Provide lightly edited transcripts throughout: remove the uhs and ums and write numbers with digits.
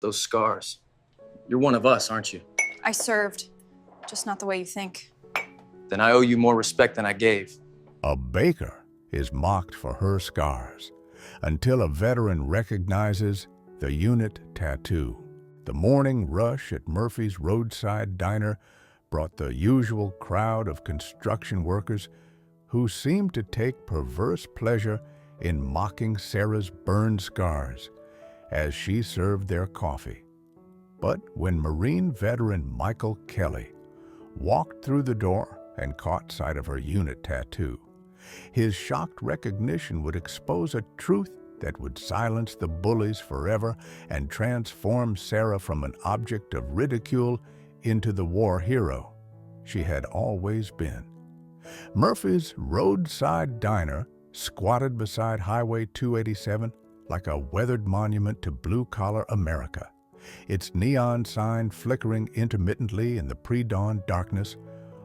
Those scars. You're one of us, aren't you? I served, just not the way you think. Then I owe you more respect than I gave. A baker is mocked for her scars until a veteran recognizes the unit tattoo. The morning rush at Murphy's roadside diner brought the usual crowd of construction workers who seemed to take perverse pleasure in mocking Sarah's burned scars as she served their coffee. But when Marine veteran Michael Kelly walked through the door and caught sight of her unit tattoo, his shocked recognition would expose a truth that would silence the bullies forever and transform Sarah from an object of ridicule into the war hero she had always been. Murphy's roadside diner squatted beside Highway 287 like a weathered monument to blue-collar America, its neon sign flickering intermittently in the pre-dawn darkness,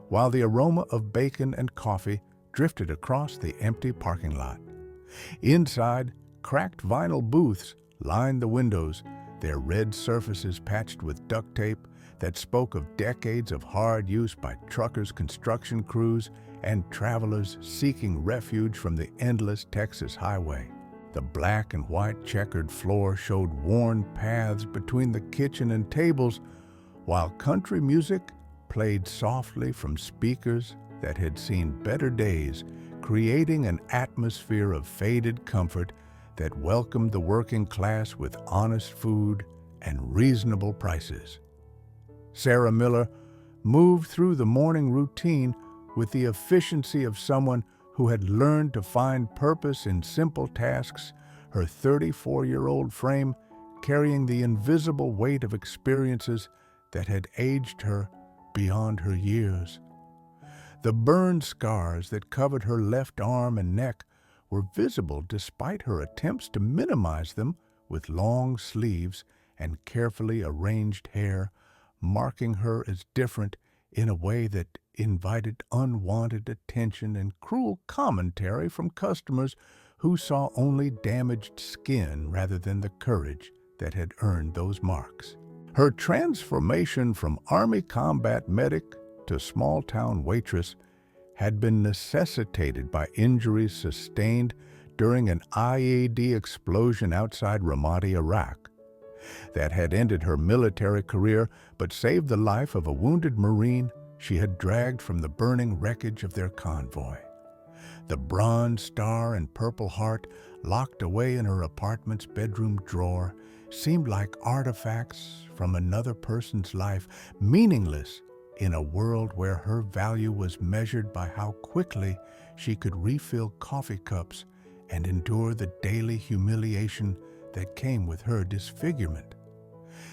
while the aroma of bacon and coffee drifted across the empty parking lot. Inside, cracked vinyl booths lined the windows, their red surfaces patched with duct tape that spoke of decades of hard use by truckers, construction crews, and travelers seeking refuge from the endless Texas highway. The black and white checkered floor showed worn paths between the kitchen and tables, while country music played softly from speakers that had seen better days, creating an atmosphere of faded comfort that welcomed the working class with honest food and reasonable prices. Sarah Miller moved through the morning routine with the efficiency of someone who had learned to find purpose in simple tasks, her 34-year-old frame carrying the invisible weight of experiences that had aged her beyond her years. The burned scars that covered her left arm and neck were visible despite her attempts to minimize them with long sleeves and carefully arranged hair, marking her as different in a way that invited unwanted attention and cruel commentary from customers who saw only damaged skin rather than the courage that had earned those marks. Her transformation from Army combat medic to small-town waitress had been necessitated by injuries sustained during an IED explosion outside Ramadi, Iraq, that had ended her military career but saved the life of a wounded Marine she had dragged from the burning wreckage of their convoy. The Bronze Star and Purple Heart, locked away in her apartment's bedroom drawer, seemed like artifacts from another person's life, meaningless in a world where her value was measured by how quickly she could refill coffee cups and endure the daily humiliation that came with her disfigurement.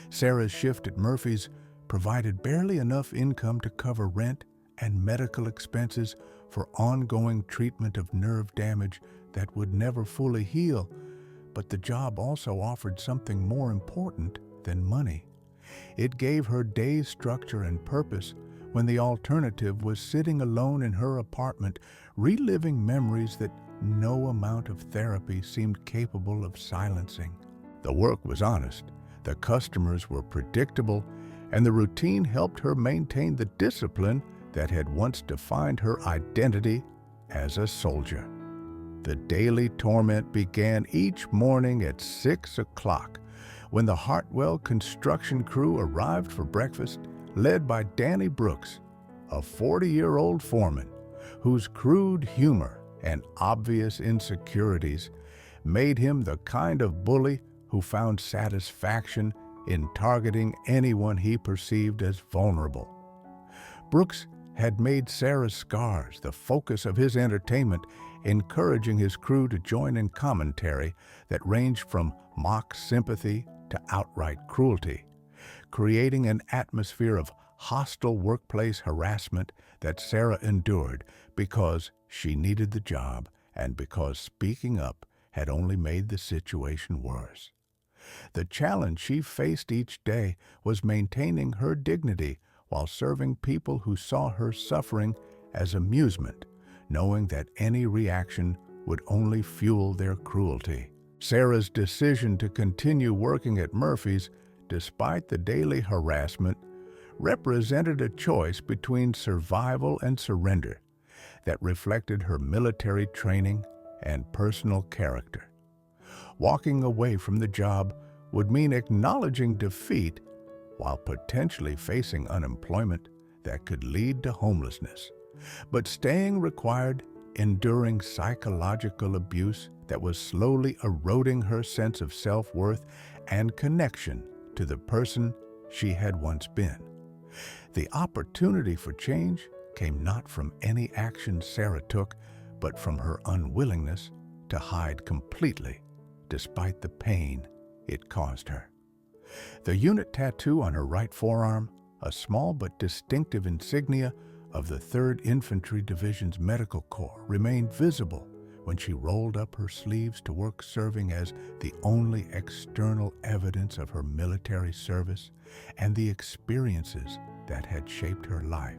Sarah's shift at Murphy's provided barely enough income to cover rent and medical expenses for ongoing treatment of nerve damage that would never fully heal, but the job also offered something more important than money. It gave her days structure and purpose when the alternative was sitting alone in her apartment, reliving memories that no amount of therapy seemed capable of silencing. The work was honest, the customers were predictable, and the routine helped her maintain the discipline that had once defined her identity as a soldier. The daily torment began each morning at 6 o'clock when the Hartwell construction crew arrived for breakfast, led by Danny Brooks, a 40-year-old foreman whose crude humor and obvious insecurities made him the kind of bully who found satisfaction in targeting anyone he perceived as vulnerable. Brooks had made Sarah's scars the focus of his entertainment, encouraging his crew to join in commentary that ranged from mock sympathy to outright cruelty, creating an atmosphere of hostile workplace harassment that Sarah endured because she needed the job and because speaking up had only made the situation worse. The challenge she faced each day was maintaining her dignity while serving people who saw her suffering as amusement, knowing that any reaction would only fuel their cruelty. Sarah's decision to continue working at Murphy's despite the daily harassment, represented a choice between survival and surrender that reflected her military training and personal character. Walking away from the job would mean acknowledging defeat while potentially facing unemployment that could lead to homelessness. But staying required enduring psychological abuse that was slowly eroding her sense of self-worth and connection to the person she had once been. The opportunity for change came not from any action Sarah took, but from her unwillingness to hide completely, despite the pain it caused her. The unit tattoo on her right forearm, a small but distinctive insignia of the 3rd Infantry Division's Medical Corps, remained visible when she rolled up her sleeves to work, serving as the only external evidence of her military service and the experiences that had shaped her life.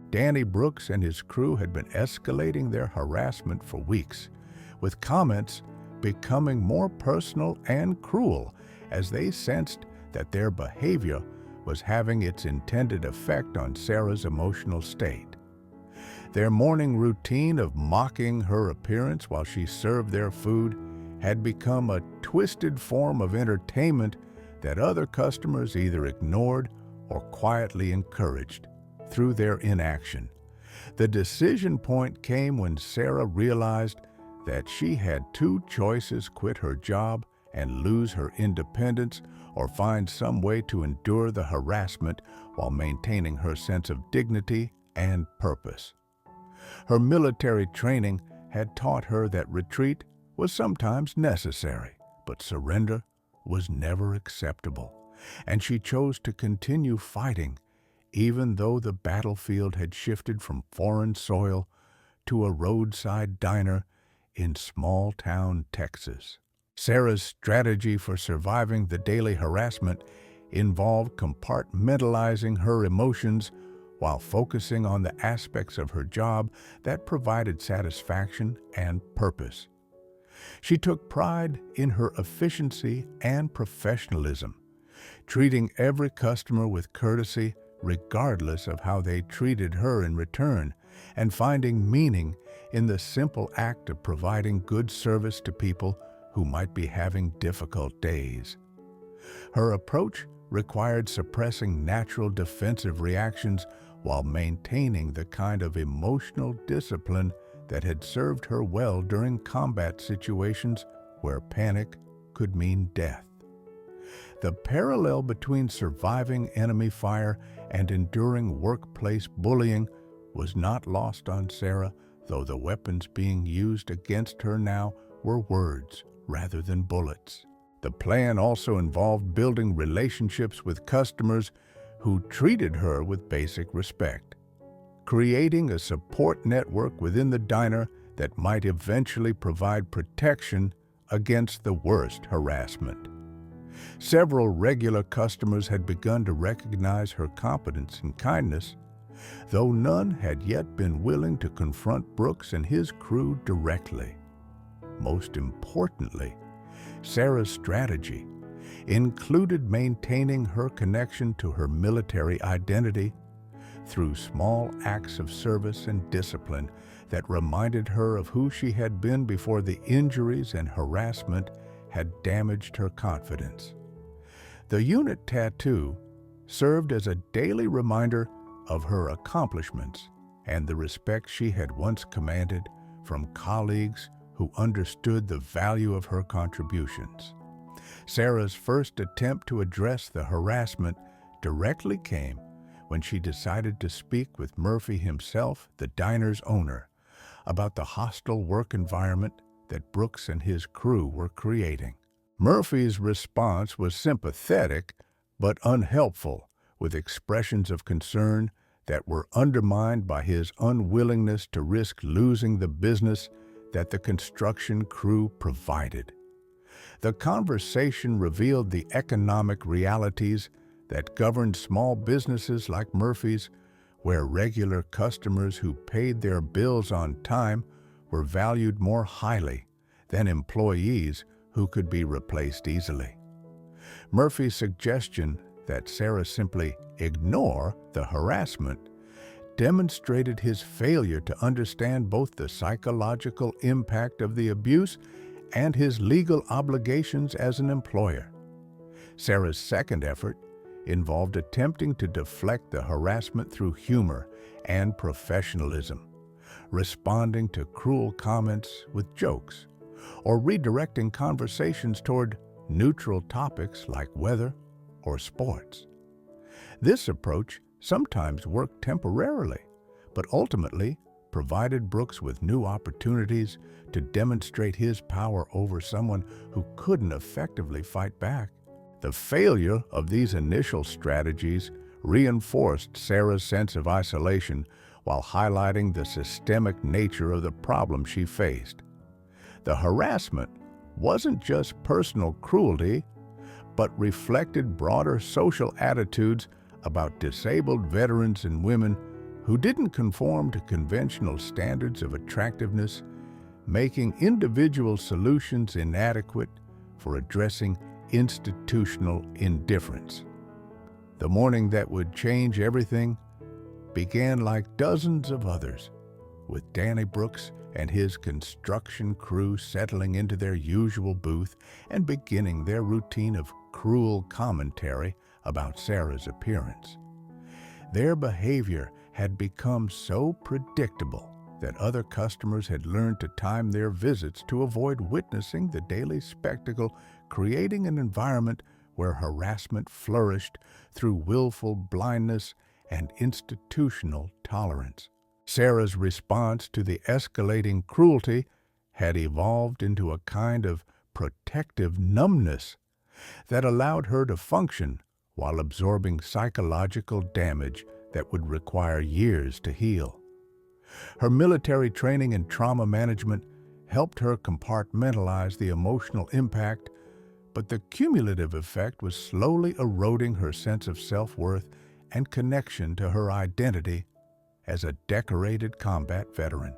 Danny Brooks and his crew had been escalating their harassment for weeks, with comments becoming more personal and cruel as they sensed that their behavior was having its intended effect on Sarah's emotional state. Their morning routine of mocking her appearance while she served their food had become a twisted form of entertainment that other customers either ignored or quietly encouraged through their inaction. The decision point came when Sarah realized that she had two choices: quit her job and lose her independence, or find some way to endure the harassment while maintaining her sense of dignity and purpose. Her military training had taught her that retreat was sometimes necessary, but surrender was never acceptable, and she chose to continue fighting, even though the battlefield had shifted from foreign soil to a roadside diner in small-town Texas. Sarah's strategy for surviving the daily harassment involved compartmentalizing her emotions while focusing on the aspects of her job that provided satisfaction and purpose. She took pride in her efficiency and professionalism, treating every customer with courtesy regardless of how they treated her in return, and finding meaning in the simple act of providing good service to people who might be having difficult days. Her approach required suppressing natural defensive reactions while maintaining the kind of emotional discipline that had served her well during combat situations where panic could mean death. The parallel between surviving enemy fire and enduring workplace bullying was not lost on Sarah, though the weapons being used against her now were words rather than bullets. The plan also involved building relationships with customers who treated her with basic respect, creating a support network within the diner that might eventually provide protection against the worst harassment. Several regular customers had begun to recognize her competence and kindness, though none had yet been willing to confront Brooks and his crew directly. Most importantly, Sarah's strategy included maintaining her connection to her military identity through small acts of service and discipline that reminded her of who she had been before the injuries and harassment had damaged her confidence. The unit tattoo served as a daily reminder of her accomplishments and the respect she had once commanded from colleagues who understood the value of her contributions. Sarah's first attempt to address the harassment directly came when she decided to speak with Murphy himself, the diner's owner, about the hostile work environment that Brooks and his crew were creating. Murphy's response was sympathetic but unhelpful, with expressions of concern that were undermined by his unwillingness to risk losing the business that the construction crew provided. The conversation revealed the economic realities that governed small businesses like Murphy's, where regular customers who paid their bills on time were valued more highly than employees who could be replaced easily. Murphy's suggestion that Sarah simply ignore the harassment demonstrated his failure to understand both the psychological impact of the abuse and his legal obligations as an employer. Sarah's second effort involved attempting to deflect the harassment through humor and professionalism, responding to cruel comments with jokes, or redirecting conversations toward neutral topics like weather or sports. This approach sometimes worked temporarily, but ultimately provided Brooks with new opportunities to demonstrate his power over someone who couldn't effectively fight back. The failure of these initial strategies reinforced Sarah's sense of isolation while highlighting the systemic nature of the problem she faced. The harassment wasn't just personal cruelty, but reflected broader social attitudes about disabled veterans and women who didn't conform to conventional standards of attractiveness, making individual solutions inadequate for addressing institutional indifference. The morning that would change everything began like dozens of others, with Danny Brooks and his construction crew settling into their usual booth and beginning their routine of cruel commentary about Sarah's appearance. Their behavior had become so predictable that other customers had learned to time their visits to avoid witnessing the daily spectacle, creating an environment where harassment flourished through willful blindness and institutional tolerance. Sarah's response to the escalating cruelty had evolved into a kind of protective numbness that allowed her to function while absorbing psychological damage that would require years to heal. Her military training in trauma management helped her compartmentalize the emotional impact, but the cumulative effect was slowly eroding her sense of self-worth and connection to her identity as a decorated combat veteran.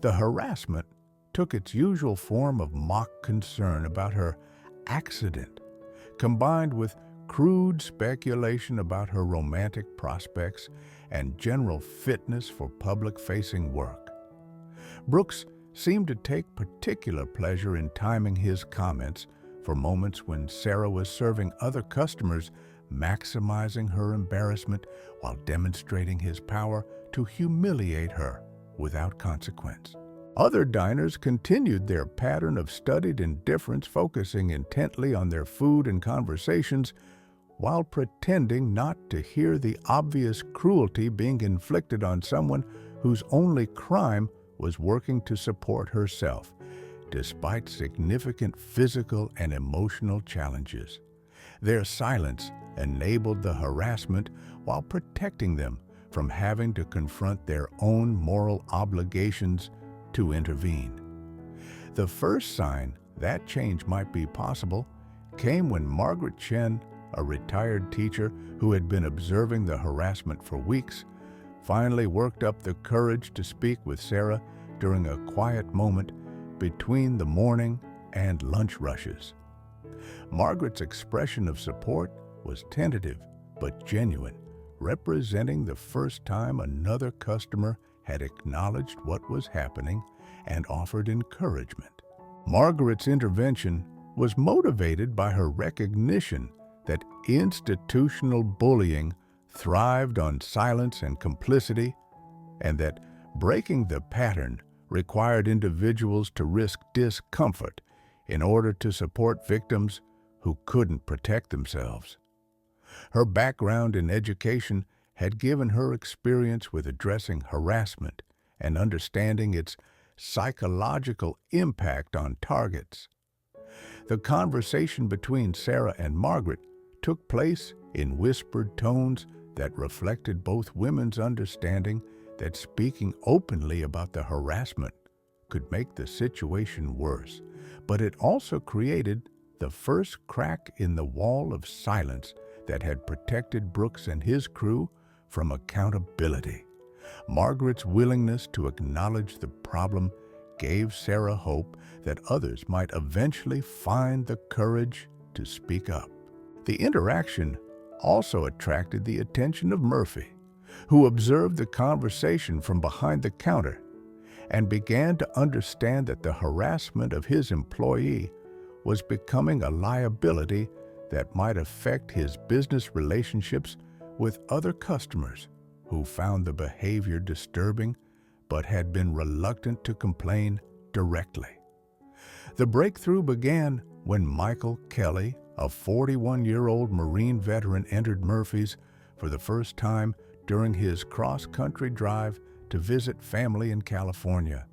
The harassment took its usual form of mock concern about her accident, combined with crude speculation about her romantic prospects and general fitness for public-facing work. Brooks seemed to take particular pleasure in timing his comments for moments when Sarah was serving other customers, maximizing her embarrassment while demonstrating his power to humiliate her without consequence. Other diners continued their pattern of studied indifference, focusing intently on their food and conversations while pretending not to hear the obvious cruelty being inflicted on someone whose only crime was working to support herself, despite significant physical and emotional challenges. Their silence enabled the harassment while protecting them from having to confront their own moral obligations to intervene. The first sign that change might be possible came when Margaret Chen, a retired teacher who had been observing the harassment for weeks, finally worked up the courage to speak with Sarah during a quiet moment between the morning and lunch rushes. Margaret's expression of support was tentative but genuine, representing the first time another customer had acknowledged what was happening and offered encouragement. Margaret's intervention was motivated by her recognition that institutional bullying thrived on silence and complicity, and that breaking the pattern required individuals to risk discomfort in order to support victims who couldn't protect themselves. Her background in education had given her experience with addressing harassment and understanding its psychological impact on targets. The conversation between Sarah and Margaret took place in whispered tones that reflected both women's understanding that speaking openly about the harassment could make the situation worse, but it also created the first crack in the wall of silence that had protected Brooks and his crew from accountability. Margaret's willingness to acknowledge the problem gave Sarah hope that others might eventually find the courage to speak up. The interaction also attracted the attention of Murphy, who observed the conversation from behind the counter and began to understand that the harassment of his employee was becoming a liability that might affect his business relationships with other customers who found the behavior disturbing but had been reluctant to complain directly. The breakthrough began when Michael Kelly, a 41-year-old Marine veteran, entered Murphy's for the first time during his cross-country drive to visit family in California.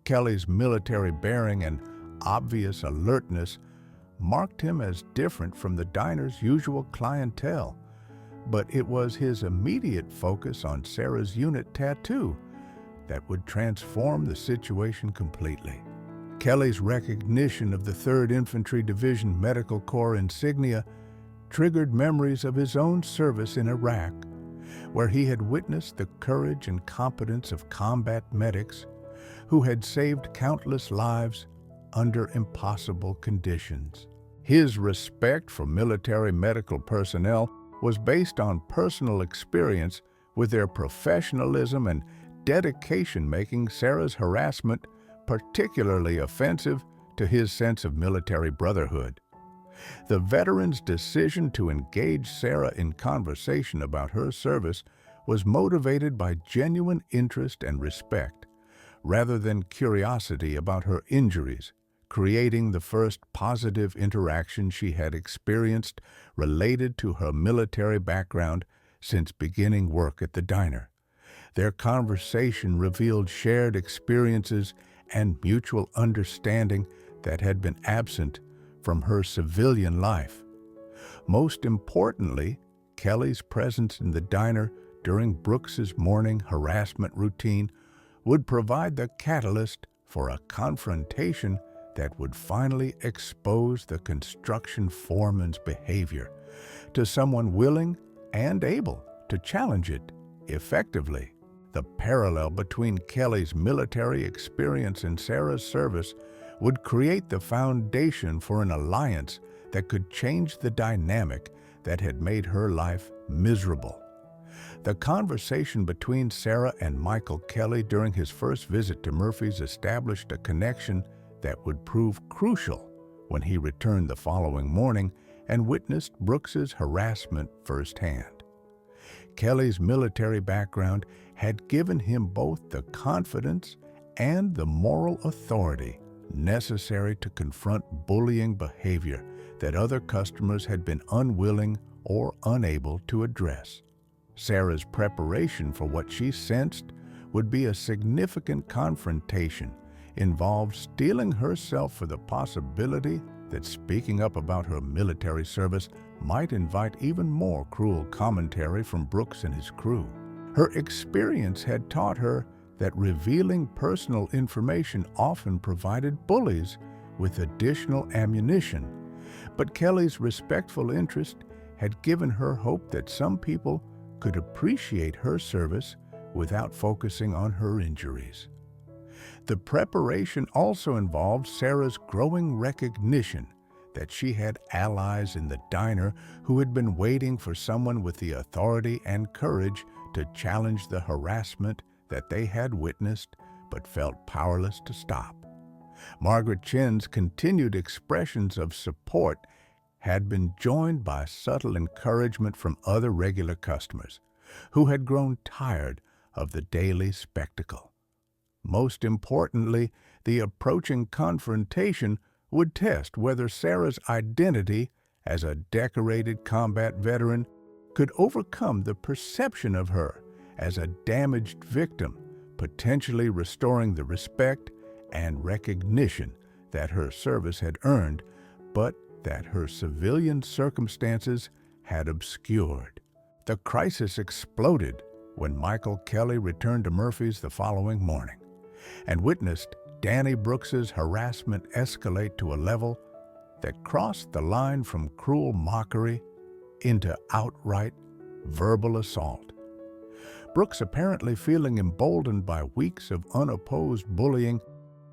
Kelly's military bearing and obvious alertness marked him as different from the diner's usual clientele, but it was his immediate focus on Sarah's unit tattoo that would transform the situation completely. Kelly's recognition of the 3rd Infantry Division Medical Corps insignia triggered memories of his own service in Iraq, where he had witnessed the courage and competence of combat medics who had saved countless lives under impossible conditions. His respect for military medical personnel was based on personal experience with their professionalism and dedication, making Sarah's harassment particularly offensive to his sense of military brotherhood. The veteran's decision to engage Sarah in conversation about her service was motivated by genuine interest and respect, rather than curiosity about her injuries, creating the first positive interaction she had experienced related to her military background since beginning work at the diner. Their conversation revealed shared experiences and mutual understanding that had been absent from her civilian life. Most importantly, Kelly's presence in the diner during Brooks's morning harassment routine would provide the catalyst for a confrontation that would finally expose the construction foreman's behavior to someone willing and able to challenge it effectively. The parallel between Kelly's military experience and Sarah's service would create the foundation for an alliance that could change the dynamic that had made her life miserable. The conversation between Sarah and Michael Kelly during his first visit to Murphy's established a connection that would prove crucial when he returned the following morning and witnessed Brooks's harassment firsthand. Kelly's military background had given him both the confidence and the moral authority necessary to confront bullying behavior that other customers had been unwilling or unable to address. Sarah's preparation for what she sensed would be a significant confrontation involved steeling herself for the possibility that speaking up about her military service might invite even more cruel commentary from Brooks and his crew. Her experience had taught her that revealing personal information often provided bullies with additional ammunition, but Kelly's respectful interest had given her hope that some people could appreciate her service without focusing on her injuries. The preparation also involved Sarah's growing recognition that she had allies in the diner who had been waiting for someone with the authority and courage to challenge the harassment that they had witnessed but felt powerless to stop. Margaret Chen's continued expressions of support had been joined by subtle encouragement from other regular customers who had grown tired of the daily spectacle. Most importantly, the approaching confrontation would test whether Sarah's identity as a decorated combat veteran could overcome the perception of her as a damaged victim, potentially restoring the respect and recognition that her service had earned, but that her civilian circumstances had obscured. The crisis exploded when Michael Kelly returned to Murphy's the following morning and witnessed Danny Brooks's harassment escalate to a level that crossed the line from cruel mockery into outright verbal assault. Brooks, apparently feeling emboldened by weeks of unopposed bullying,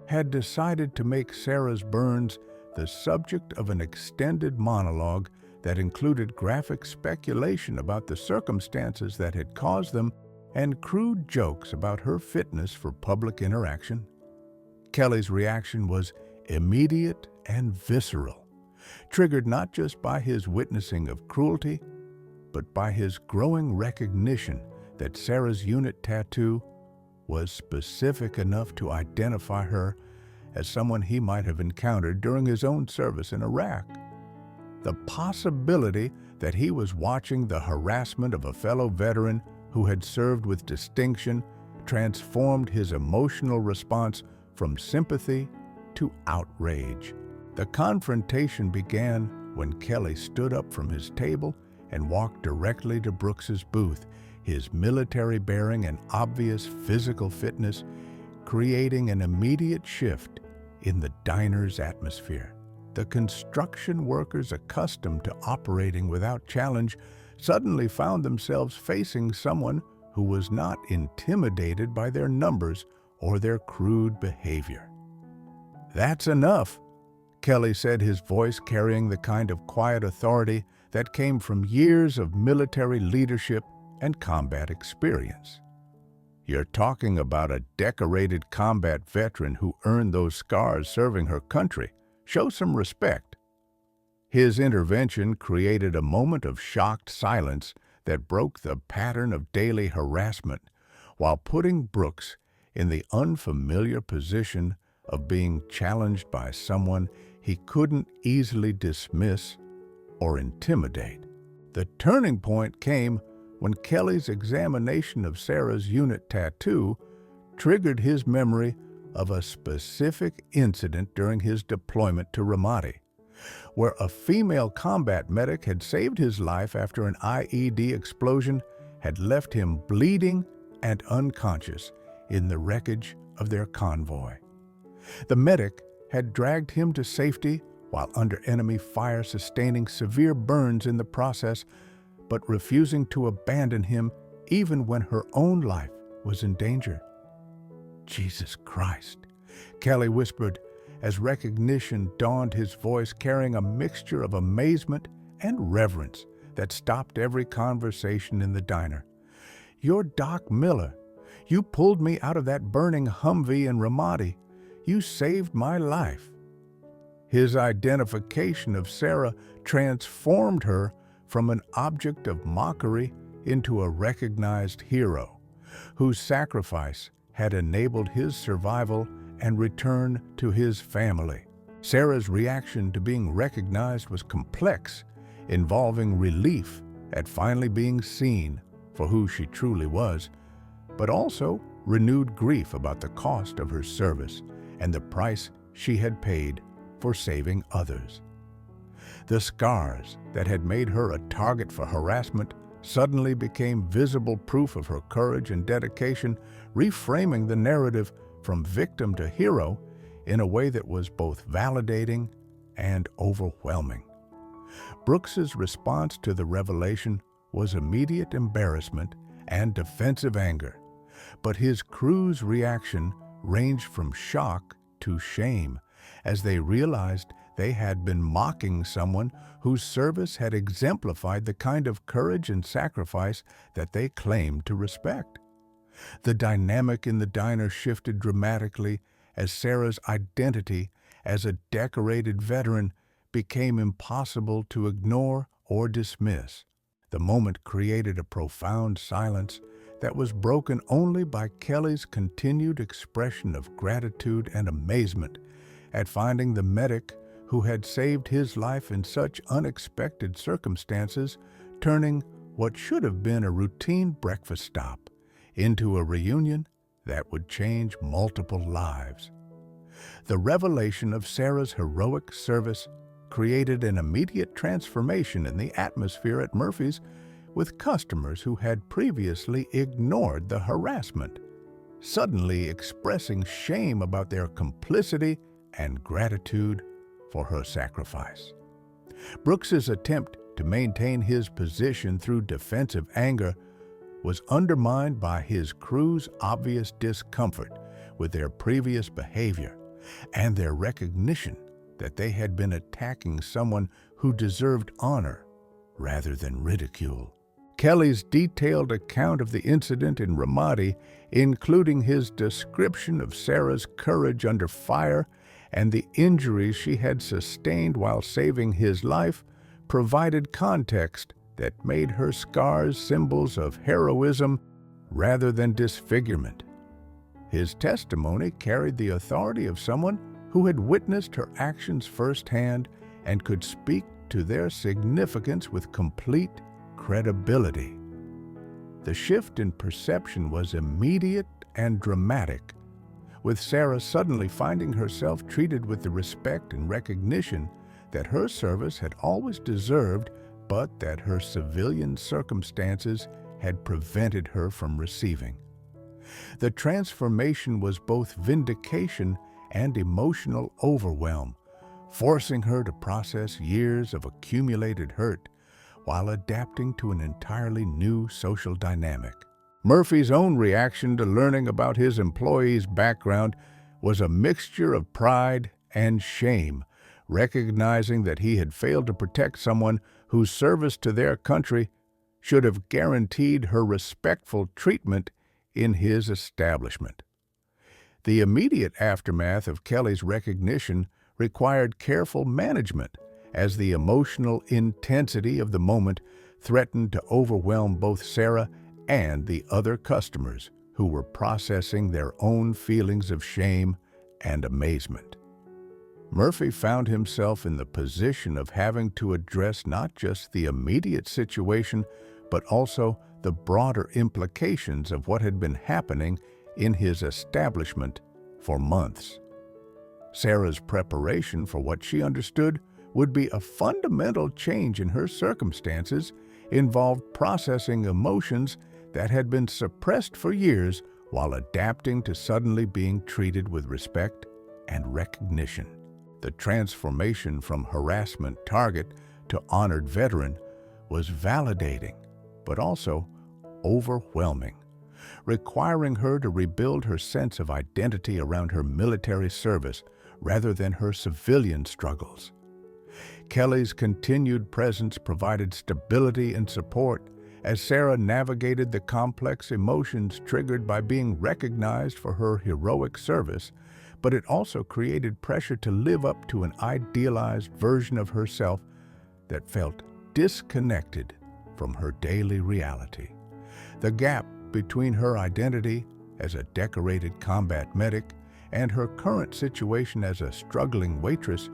had decided to make Sarah's burns the subject of an extended monologue that included graphic speculation about the circumstances that had caused them and crude jokes about her fitness for public interaction. Kelly's reaction was immediate and visceral, triggered not just by his witnessing of cruelty, but by his growing recognition that Sarah's unit tattoo was specific enough to identify her as someone he might have encountered during his own service in Iraq. The possibility that he was watching the harassment of a fellow veteran who had served with distinction transformed his emotional response from sympathy to outrage. The confrontation began when Kelly stood up from his table and walked directly to Brooks's booth, his military bearing and obvious physical fitness creating an immediate shift in the diner's atmosphere. The construction workers accustomed to operating without challenge suddenly found themselves facing someone who was not intimidated by their numbers or their crude behavior. "That's enough," Kelly said, his voice carrying the kind of quiet authority that came from years of military leadership and combat experience. "You're talking about a decorated combat veteran who earned those scars serving her country. Show some respect." His intervention created a moment of shocked silence that broke the pattern of daily harassment while putting Brooks in the unfamiliar position of being challenged by someone he couldn't easily dismiss or intimidate. The turning point came when Kelly's examination of Sarah's unit tattoo triggered his memory of a specific incident during his deployment to Ramadi, where a female combat medic had saved his life after an IED explosion had left him bleeding and unconscious in the wreckage of their convoy. The medic had dragged him to safety while under enemy fire, sustaining severe burns in the process, but refusing to abandon him even when her own life was in danger. "Jesus Christ," Kelly whispered as recognition dawned, his voice carrying a mixture of amazement and reverence that stopped every conversation in the diner. "You're Doc Miller. You pulled me out of that burning Humvee in Ramadi. You saved my life." His identification of Sarah transformed her from an object of mockery into a recognized hero, whose sacrifice had enabled his survival and return to his family. Sarah's reaction to being recognized was complex, involving relief at finally being seen for who she truly was, but also renewed grief about the cost of her service and the price she had paid for saving others. The scars that had made her a target for harassment suddenly became visible proof of her courage and dedication, reframing the narrative from victim to hero in a way that was both validating and overwhelming. Brooks's response to the revelation was immediate embarrassment and defensive anger, but his crew's reaction ranged from shock to shame as they realized they had been mocking someone whose service had exemplified the kind of courage and sacrifice that they claimed to respect. The dynamic in the diner shifted dramatically as Sarah's identity as a decorated veteran became impossible to ignore or dismiss. The moment created a profound silence that was broken only by Kelly's continued expression of gratitude and amazement at finding the medic who had saved his life in such unexpected circumstances turning what should have been a routine breakfast stop into a reunion that would change multiple lives. The revelation of Sarah's heroic service created an immediate transformation in the atmosphere at Murphy's, with customers who had previously ignored the harassment suddenly expressing shame about their complicity and gratitude for her sacrifice. Brooks's attempt to maintain his position through defensive anger was undermined by his crew's obvious discomfort with their previous behavior and their recognition that they had been attacking someone who deserved honor rather than ridicule. Kelly's detailed account of the incident in Ramadi, including his description of Sarah's courage under fire and the injuries she had sustained while saving his life, provided context that made her scars symbols of heroism rather than disfigurement. His testimony carried the authority of someone who had witnessed her actions firsthand and could speak to their significance with complete credibility. The shift in perception was immediate and dramatic, with Sarah suddenly finding herself treated with the respect and recognition that her service had always deserved, but that her civilian circumstances had prevented her from receiving. The transformation was both vindication and emotional overwhelm, forcing her to process years of accumulated hurt while adapting to an entirely new social dynamic. Murphy's own reaction to learning about his employee's background was a mixture of pride and shame, recognizing that he had failed to protect someone whose service to their country should have guaranteed her respectful treatment in his establishment. The immediate aftermath of Kelly's recognition required careful management, as the emotional intensity of the moment threatened to overwhelm both Sarah and the other customers who were processing their own feelings of shame and amazement. Murphy found himself in the position of having to address not just the immediate situation, but also the broader implications of what had been happening in his establishment for months. Sarah's preparation for what she understood would be a fundamental change in her circumstances involved processing emotions that had been suppressed for years while adapting to suddenly being treated with respect and recognition. The transformation from harassment target to honored veteran was validating, but also overwhelming, requiring her to rebuild her sense of identity around her military service rather than her civilian struggles. Kelly's continued presence provided stability and support as Sarah navigated the complex emotions triggered by being recognized for her heroic service, but it also created pressure to live up to an idealized version of herself that felt disconnected from her daily reality. The gap between her identity as a decorated combat medic and her current situation as a struggling waitress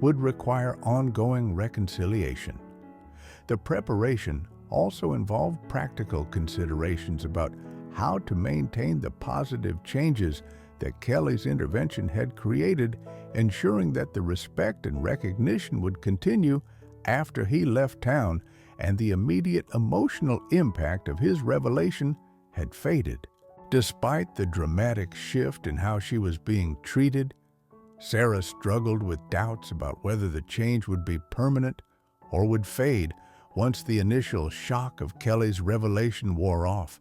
would require ongoing reconciliation. The preparation also involved practical considerations about how to maintain the positive changes that Kelly's intervention had created, ensuring that the respect and recognition would continue after he left town and the immediate emotional impact of his revelation had faded. Despite the dramatic shift in how she was being treated, Sarah struggled with doubts about whether the change would be permanent or would fade once the initial shock of Kelly's revelation wore off.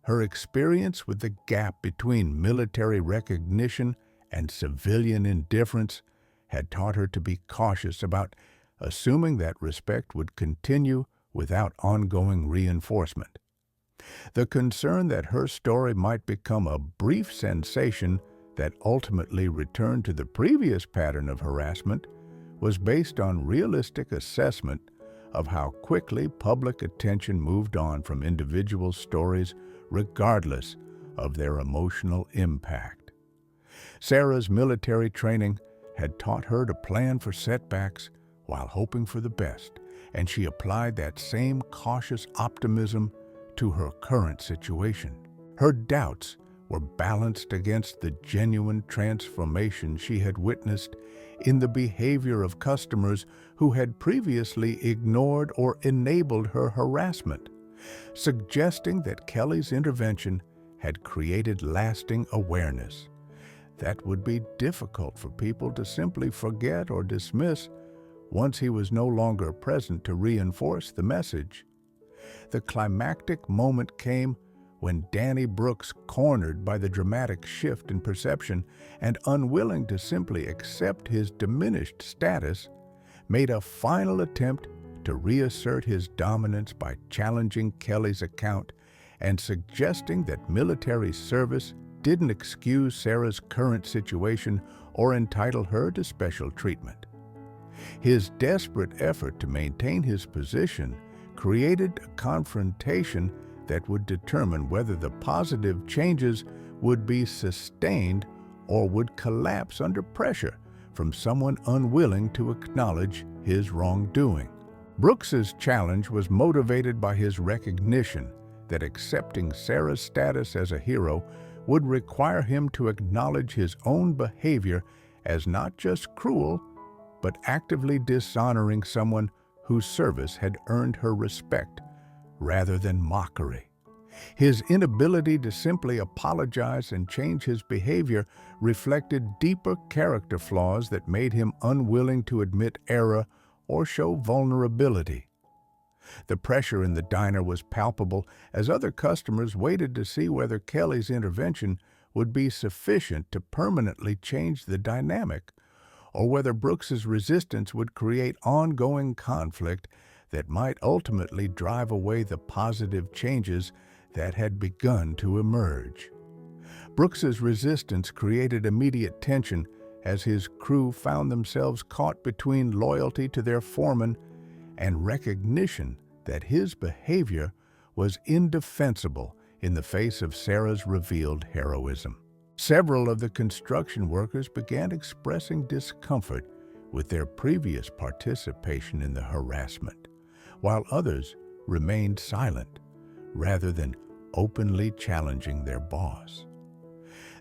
Her experience with the gap between military recognition and civilian indifference had taught her to be cautious about assuming that respect would continue without ongoing reinforcement. The concern that her story might become a brief sensation that ultimately returned to the previous pattern of harassment was based on realistic assessment of how quickly public attention moved on from individual stories regardless of their emotional impact. Sarah's military training had taught her to plan for setbacks while hoping for the best, and she applied that same cautious optimism to her current situation. Her doubts were balanced against the genuine transformation she had witnessed in the behavior of customers who had previously ignored or enabled her harassment, suggesting that Kelly's intervention had created lasting awareness that would be difficult for people to simply forget or dismiss once he was no longer present to reinforce the message. The climactic moment came when Danny Brooks, cornered by the dramatic shift in perception and unwilling to simply accept his diminished status, made a final attempt to reassert his dominance by challenging Kelly's account and suggesting that military service didn't excuse Sarah's current situation or entitle her to special treatment. His desperate effort to maintain his position created a confrontation that would determine whether the positive changes would be sustained or would collapse under pressure from someone unwilling to acknowledge his wrongdoing. Brooks's challenge was motivated by his recognition that accepting Sarah's status as a hero would require him to acknowledge his own behavior as not just cruel, but actively dishonoring someone whose service had earned her respect rather than mockery. His inability to simply apologize and change his behavior reflected deeper character flaws that made him unwilling to admit error or show vulnerability. The pressure in the diner was palpable as other customers waited to see whether Kelly's intervention would be sufficient to permanently change the dynamic, or whether Brooks's resistance would create ongoing conflict that might ultimately drive away the positive changes that had begun to emerge. Brooks's resistance created immediate tension as his crew found themselves caught between loyalty to their foreman and recognition that his behavior was indefensible in the face of Sarah's revealed heroism. Several of the construction workers began expressing discomfort with their previous participation in the harassment, while others remained silent rather than openly challenging their boss.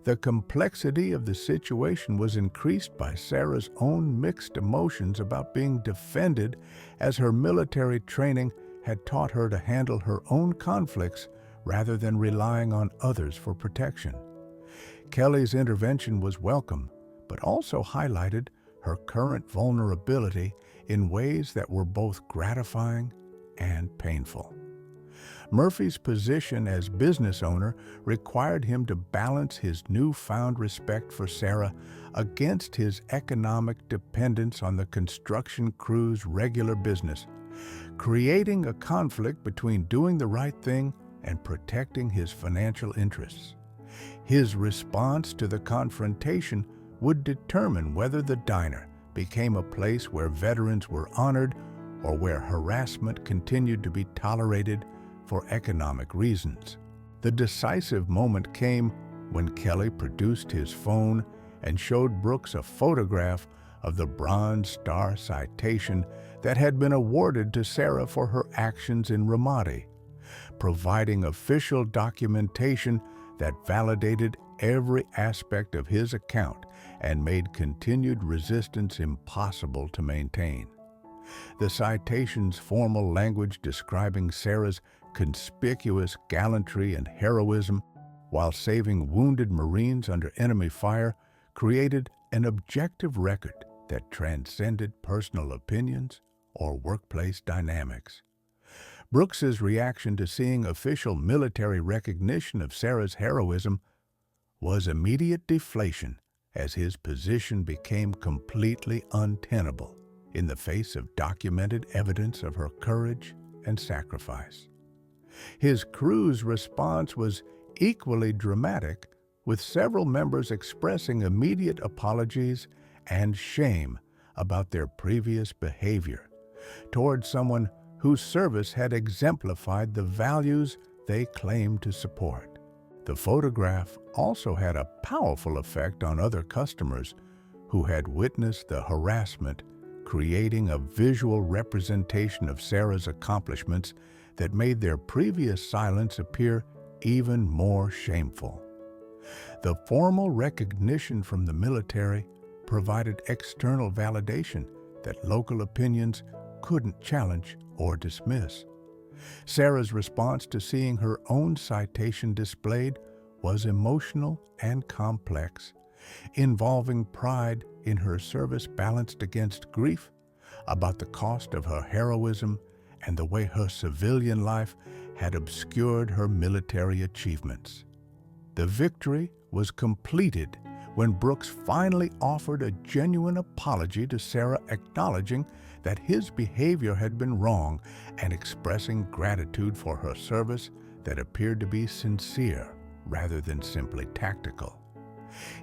The complexity of the situation was increased by Sarah's own mixed emotions about being defended, as her military training had taught her to handle her own conflicts rather than relying on others for protection. Kelly's intervention was welcome, but also highlighted her current vulnerability in ways that were both gratifying and painful. Murphy's position as business owner required him to balance his newfound respect for Sarah against his economic dependence on the construction crew's regular business, creating a conflict between doing the right thing and protecting his financial interests. His response to the confrontation would determine whether the diner became a place where veterans were honored or where harassment continued to be tolerated for economic reasons. The decisive moment came when Kelly produced his phone and showed Brooks a photograph of the Bronze Star citation that had been awarded to Sarah for her actions in Ramadi, providing official documentation that validated every aspect of his account and made continued resistance impossible to maintain. The citation's formal language describing Sarah's conspicuous gallantry and heroism while saving wounded Marines under enemy fire created an objective record that transcended personal opinions or workplace dynamics. Brooks's reaction to seeing official military recognition of Sarah's heroism was immediate deflation as his position became completely untenable in the face of documented evidence of her courage and sacrifice. His crew's response was equally dramatic, with several members expressing immediate apologies and shame about their previous behavior toward someone whose service had exemplified the values they claimed to support. The photograph also had a powerful effect on other customers who had witnessed the harassment, creating a visual representation of Sarah's accomplishments that made their previous silence appear even more shameful. The formal recognition from the military provided external validation that local opinions couldn't challenge or dismiss. Sarah's response to seeing her own citation displayed was emotional and complex, involving pride in her service balanced against grief about the cost of her heroism and the way her civilian life had obscured her military achievements. The victory was completed when Brooks finally offered a genuine apology to Sarah, acknowledging that his behavior had been wrong and expressing gratitude for her service that appeared to be sincere rather than simply tactical.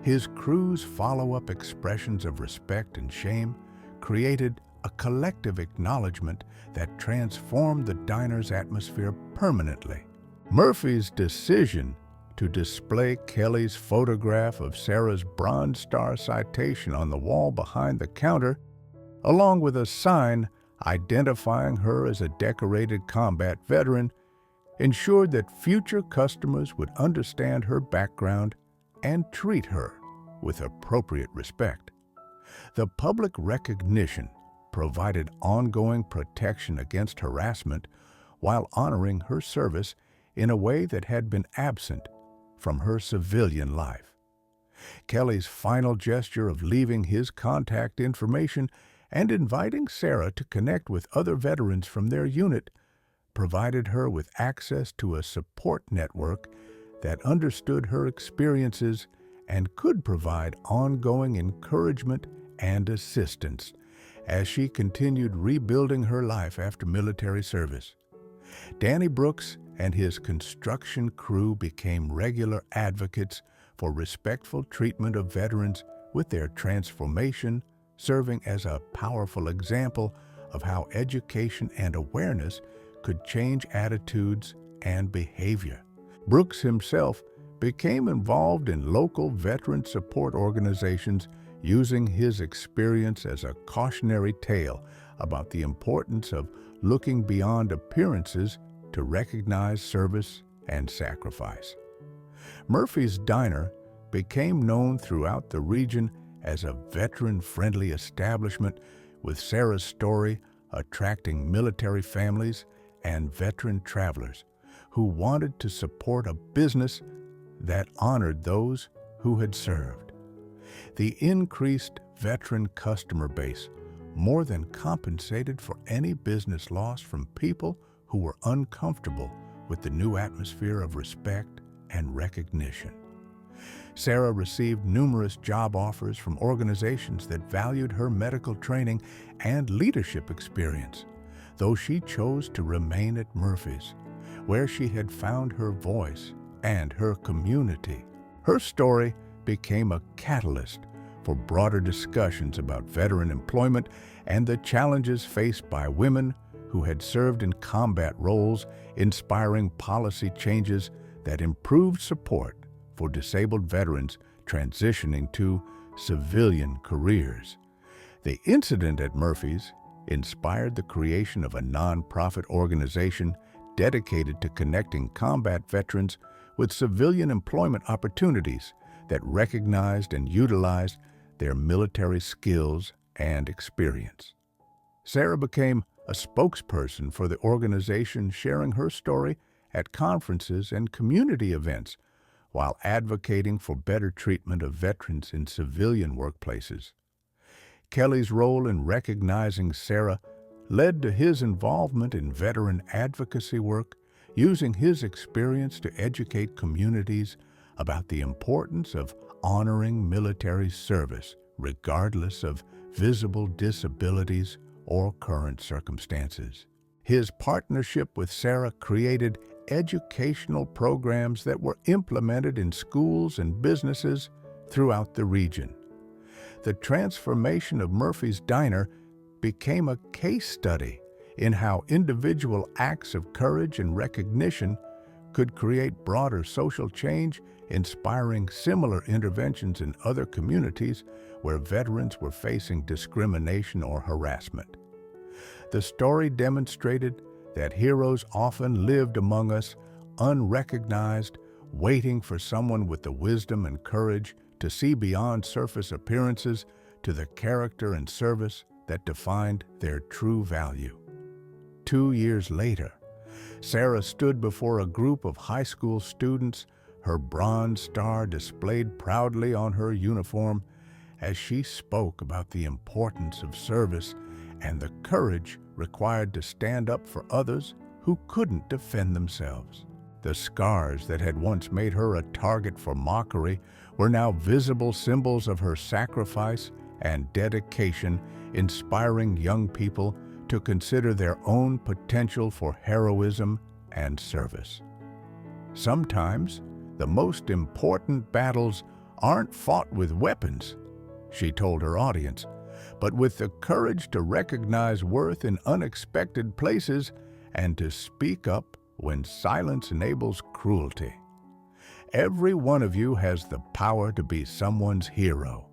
His crew's follow-up expressions of respect and shame created a collective acknowledgement that transformed the diner's atmosphere permanently. Murphy's decision to display Kelly's photograph of Sarah's Bronze Star citation on the wall behind the counter, along with a sign identifying her as a decorated combat veteran, ensured that future customers would understand her background and treat her with appropriate respect. The public recognition provided ongoing protection against harassment while honoring her service in a way that had been absent from her civilian life. Kelly's final gesture of leaving his contact information and inviting Sarah to connect with other veterans from their unit provided her with access to a support network that understood her experiences and could provide ongoing encouragement and assistance as she continued rebuilding her life after military service. Danny Brooks and his construction crew became regular advocates for respectful treatment of veterans, with their transformation serving as a powerful example of how education and awareness could change attitudes and behavior. Brooks himself became involved in local veteran support organizations, using his experience as a cautionary tale about the importance of looking beyond appearances to recognize service and sacrifice. Murphy's Diner became known throughout the region as a veteran-friendly establishment, with Sarah's story attracting military families and veteran travelers who wanted to support a business that honored those who had served. The increased veteran customer base more than compensated for any business loss from people who were uncomfortable with the new atmosphere of respect and recognition. Sarah received numerous job offers from organizations that valued her medical training and leadership experience, though she chose to remain at Murphy's, where she had found her voice and her community. Her story became a catalyst for broader discussions about veteran employment and the challenges faced by women who had served in combat roles, inspiring policy changes that improved support for disabled veterans transitioning to civilian careers. The incident at Murphy's inspired the creation of a nonprofit organization dedicated to connecting combat veterans with civilian employment opportunities that recognized and utilized their military skills and experience. Sarah became a spokesperson for the organization, sharing her story at conferences and community events while advocating for better treatment of veterans in civilian workplaces. Kelly's role in recognizing Sarah led to his involvement in veteran advocacy work, using his experience to educate communities about the importance of honoring military service regardless of visible disabilities or current circumstances. His partnership with Sarah created educational programs that were implemented in schools and businesses throughout the region. The transformation of Murphy's Diner became a case study in how individual acts of courage and recognition could create broader social change, inspiring similar interventions in other communities where veterans were facing discrimination or harassment. The story demonstrated that heroes often lived among us, unrecognized, waiting for someone with the wisdom and courage to see beyond surface appearances to the character and service that defined their true value. 2 years later, Sarah stood before a group of high school students, her Bronze Star displayed proudly on her uniform, as she spoke about the importance of service and the courage required to stand up for others who couldn't defend themselves. The scars that had once made her a target for mockery were now visible symbols of her sacrifice and dedication, inspiring young people to consider their own potential for heroism and service. Sometimes, the most important battles aren't fought with weapons, she told her audience, but with the courage to recognize worth in unexpected places and to speak up when silence enables cruelty. Every one of you has the power to be someone's hero.